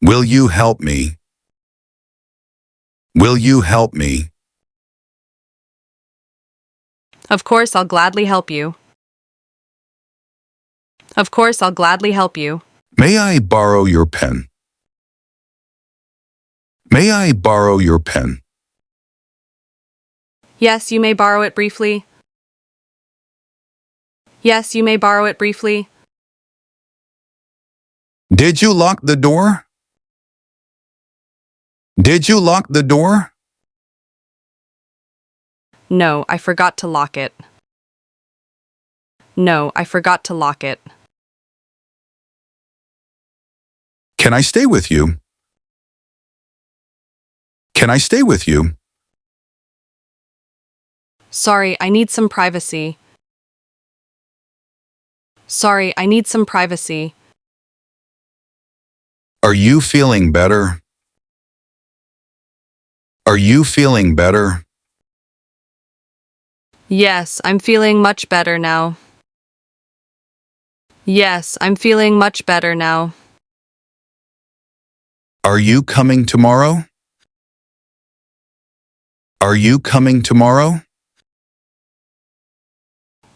Will you help me? Will you help me? Of course, I'll gladly help you. Of course, I'll gladly help you. May I borrow your pen? May I borrow your pen? Yes, you may borrow it briefly. Yes, you may borrow it briefly. Did you lock the door? Did you lock the door? No, I forgot to lock it. No, I forgot to lock it. Can I stay with you? Can I stay with you? Sorry, I need some privacy. Sorry, I need some privacy. Are you feeling better? Are you feeling better? Yes, I'm feeling much better now. Yes, I'm feeling much better now. Are you coming tomorrow? Are you coming tomorrow?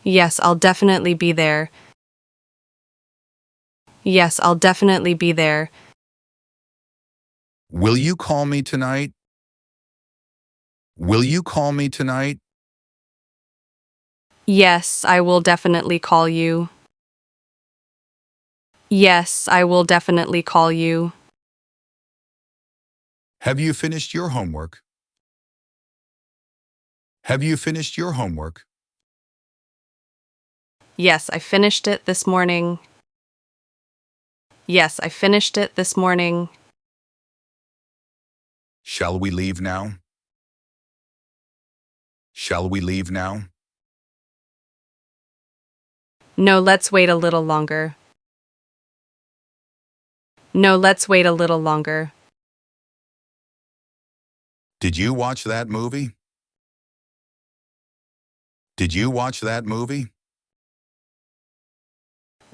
Yes, I'll definitely be there. Yes, I'll definitely be there. Will you call me tonight? Will you call me tonight? Yes, I will definitely call you. Yes, I will definitely call you. Have you finished your homework? Have you finished your homework? Yes, I finished it this morning. Yes, I finished it this morning. Shall we leave now? Shall we leave now? No, let's wait a little longer. No, let's wait a little longer. Did you watch that movie? Did you watch that movie?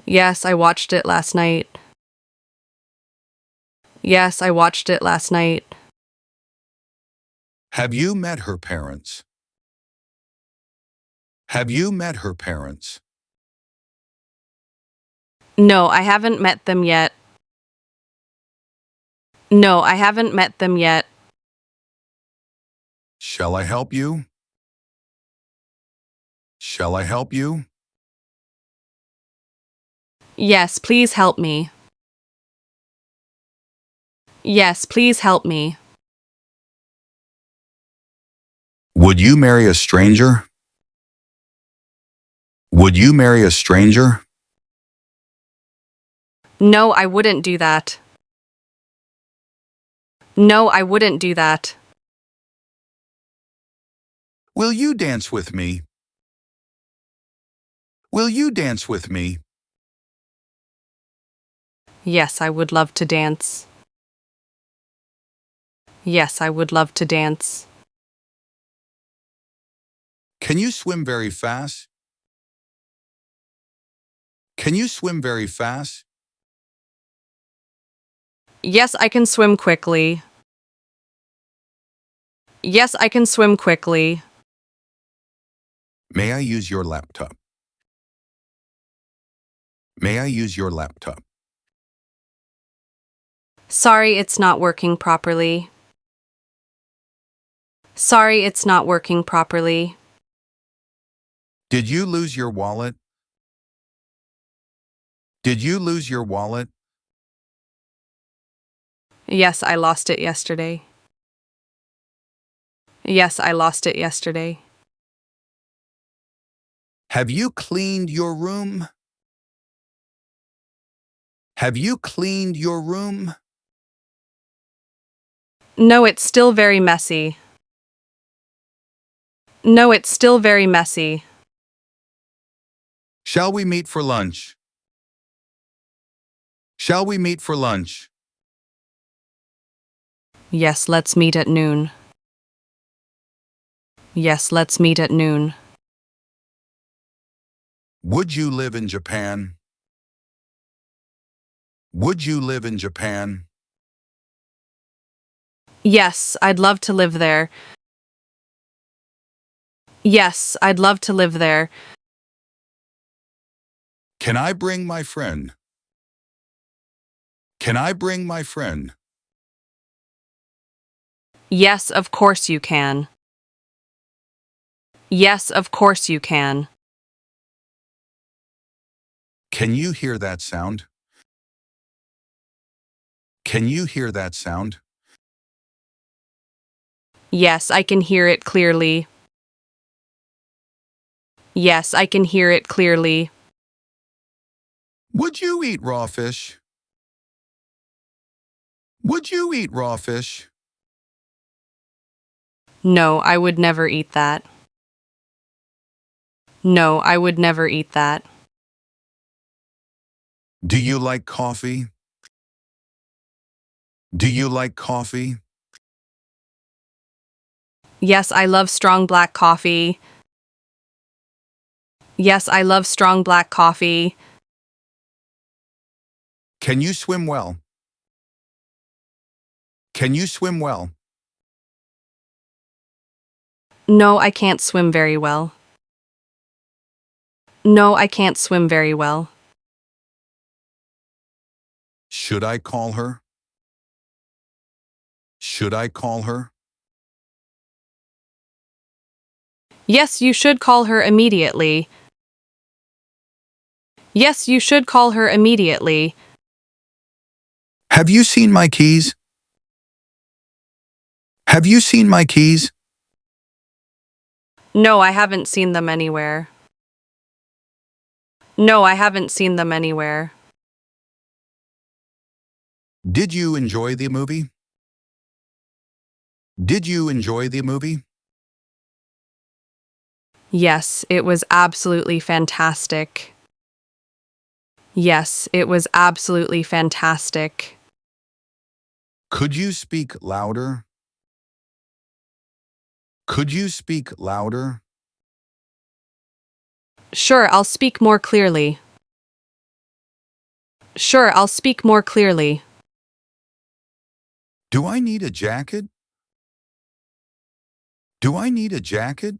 Yes, I watched it last night. Yes, I watched it last night. Have you met her parents? Have you met her parents? No, I haven't met them yet. No, I haven't met them yet. Shall I help you? Shall I help you? Yes, please help me. Yes, please help me. Would you marry a stranger? Would you marry a stranger? No, I wouldn't do that. No, I wouldn't do that. Will you dance with me? Will you dance with me? Yes, I would love to dance. Yes, I would love to dance. Can you swim very fast? Can you swim very fast? Yes, I can swim quickly. Yes, I can swim quickly. May I use your laptop? May I use your laptop? Sorry, it's not working properly. Sorry, it's not working properly. Did you lose your wallet? Did you lose your wallet? Yes, I lost it yesterday. Yes, I lost it yesterday. Have you cleaned your room? Have you cleaned your room? No, it's still very messy. No, it's still very messy. Shall we meet for lunch? Shall we meet for lunch? Yes, let's meet at noon. Yes, let's meet at noon. Would you live in Japan? Would you live in Japan? Yes, I'd love to live there. Yes, I'd love to live there. Can I bring my friend? Can I bring my friend? Yes, of course you can. Yes, of course you can. Can you hear that sound? Can you hear that sound? Yes, I can hear it clearly. Yes, I can hear it clearly. Would you eat raw fish? Would you eat raw fish? No, I would never eat that. No, I would never eat that. Do you like coffee? Do you like coffee? Yes, I love strong black coffee. Yes, I love strong black coffee. Can you swim well? Can you swim well? No, I can't swim very well. No, I can't swim very well. Should I call her? Should I call her? Yes, you should call her immediately. Yes, you should call her immediately. Have you seen my keys? Have you seen my keys? No, I haven't seen them anywhere. No, I haven't seen them anywhere. Did you enjoy the movie? Did you enjoy the movie? Yes, it was absolutely fantastic. Yes, it was absolutely fantastic. Could you speak louder? Could you speak louder? Sure, I'll speak more clearly. Sure, I'll speak more clearly. Do I need a jacket? Do I need a jacket?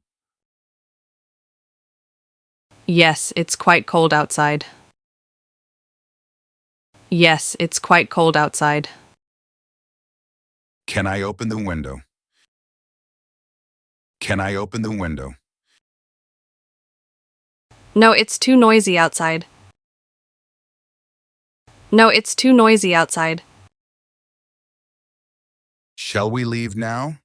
Yes, it's quite cold outside. Yes, it's quite cold outside. Can I open the window? Can I open the window? No, it's too noisy outside. No, it's too noisy outside. Shall we leave now?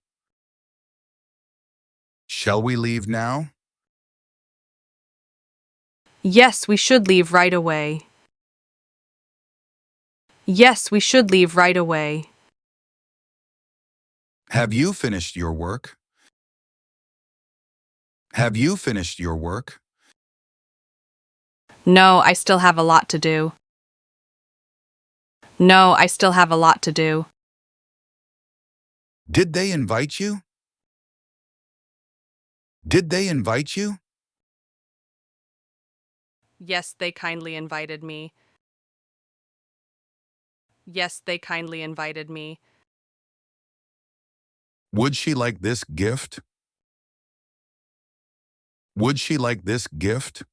Shall we leave now? Yes, we should leave right away. Yes, we should leave right away. Have you finished your work? Have you finished your work? No, I still have a lot to do. No, I still have a lot to do. Did they invite you? Did they invite you? Yes, they kindly invited me. Yes, they kindly invited me. Would she like this gift? Would she like this gift?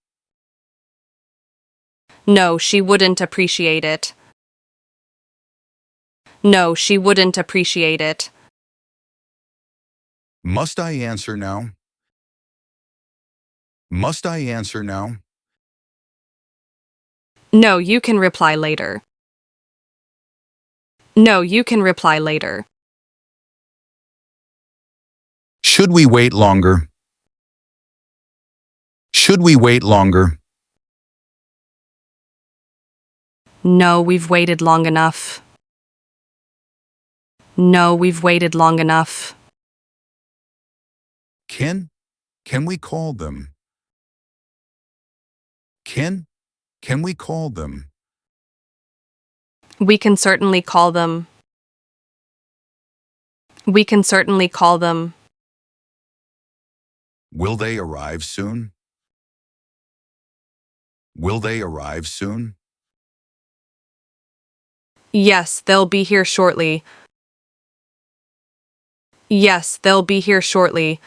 No, she wouldn't appreciate it. No, she wouldn't appreciate it. Must I answer now? Must I answer now? No, you can reply later. No, you can reply later. Should we wait longer? Should we wait longer? No, we've waited long enough. No, we've waited long enough. Can we call them? Can we call them? We can certainly call them. We can certainly call them. Will they arrive soon? Will they arrive soon? Yes, they'll be here shortly. Yes, they'll be here shortly.